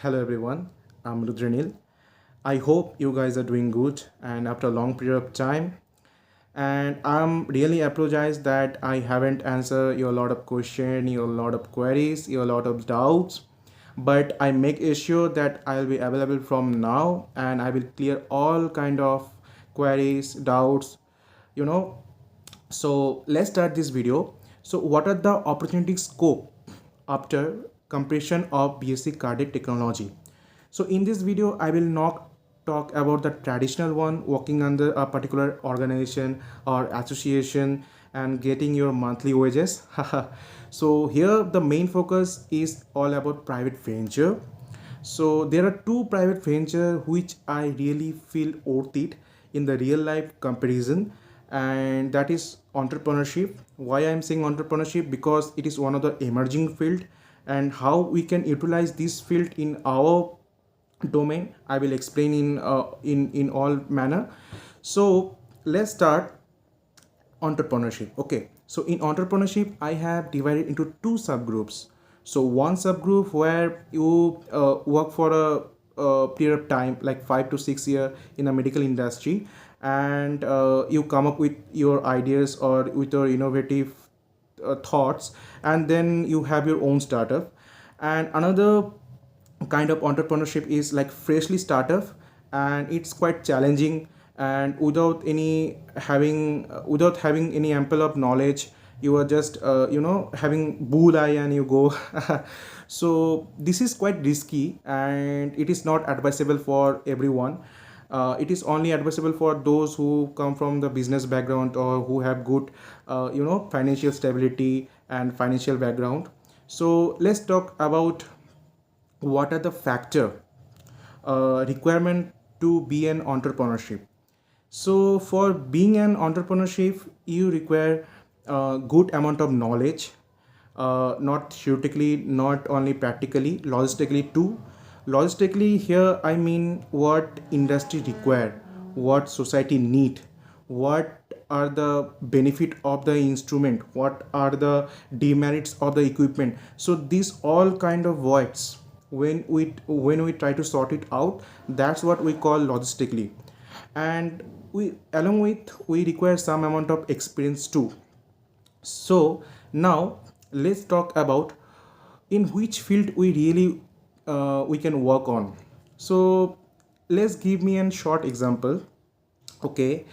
Hello everyone, I'm Rudranil. I hope you guys are doing good and after a long period of time. And I'm really apologize that I haven't answered your lot of question, your lot of queries, your lot of doubts. But I make sure that I'll be available from now and I will clear all kind of queries, doubts, you know. So let's start this video. So what are the opportunity scope after completion of BSc Cardiac Technology? So in this video, I will not talk about the traditional one, working under a particular organization or association and getting your monthly wages. So here the main focus is all about private venture. So there are two private venture which I really feel worth it in the real life comparison, and that is entrepreneurship. Why I'm saying entrepreneurship? Because it is one of the emerging field, and how we can utilize this field in our domain I will explain in all manner. So let's start entrepreneurship. Okay, so in entrepreneurship I have divided into two subgroups. So one subgroup where you work for a period of time like 5 to 6 year in a medical industry, and you come up with your ideas or with your innovative thoughts, and then you have your own startup. And another kind of entrepreneurship is like freshly startup, and it's quite challenging, and without having any ample of knowledge, you are just having bull eye and you go. So this is quite risky and it is not advisable for everyone. It is only advisable for those who come from the business background or who have good financial stability and financial background. So let's talk about what are the factor requirement to be an entrepreneurship. So for being an entrepreneurship you require a good amount of knowledge, not theoretically, not only practically, logistically too. Logistically here I mean what industry require, what society need, what are the benefit of the instrument, what are the demerits of the equipment. So these all kind of voids, when we try to sort it out, that's what we call logistically. And we along with we require some amount of experience too. So now let's talk about in which field we really we can work on. So let's give me a short example. Okay,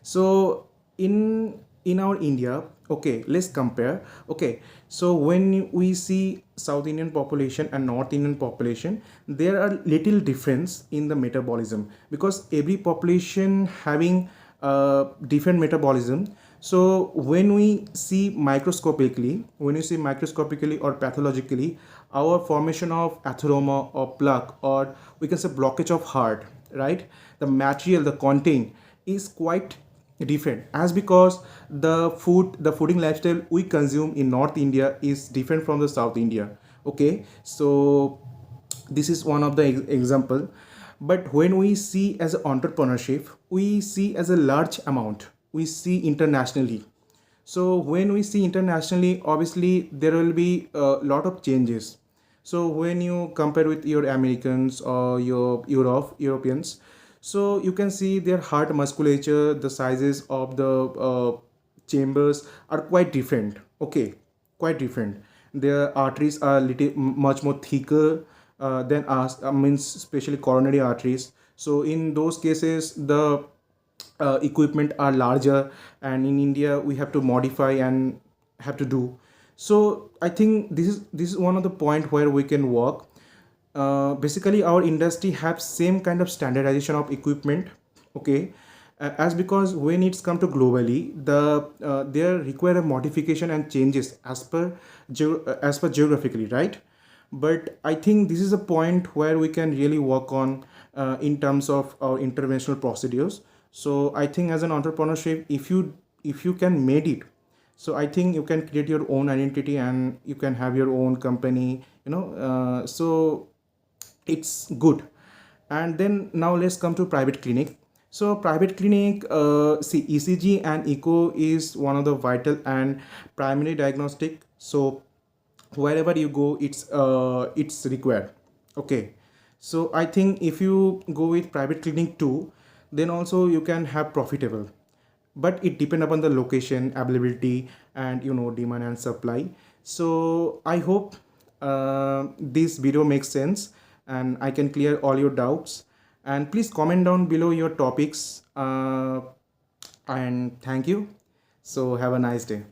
so in our India, okay, let's compare. Okay, so when we see South Indian population and North Indian population, there are little difference in the metabolism because every population having different metabolism. So when we see microscopically or pathologically, our formation of atheroma or plaque, or we can say blockage of heart, right, the material, the content is quite different, as because the fooding lifestyle we consume in North India is different from the South India. Okay, so this is one of the example. But when we see as entrepreneurship, we see as a large amount, we see internationally. So when we see internationally, obviously there will be a lot of changes. So when you compare with your Americans or your Europeans, so you can see their heart musculature, the sizes of the chambers are quite different. Okay, quite different. Their arteries are little much more thicker than us. I mean, especially coronary arteries. So in those cases, the equipment are larger, and in India we have to modify and have to do. So I think this is one of the point where we can work. Basically our industry have same kind of standardization of equipment. Okay, as because when it's come to globally, they require a modification and changes as per geographically, right? But I think this is a point where we can really work on in terms of our interventional procedures. So I think as an entrepreneurship, if you can made it, so I think you can create your own identity and you can have your own company, so it's good. And then now let's come to private clinic. So private clinic, see, ECG and echo is one of the vital and primary diagnostic. So wherever you go, it's required. Okay, So I think if you go with private clinic too, then also you can have profitable, but it depend upon the location, availability, and demand and supply. So I hope this video makes sense and I can clear all your doubts. And please comment down below your topics, and thank you. So have a nice day.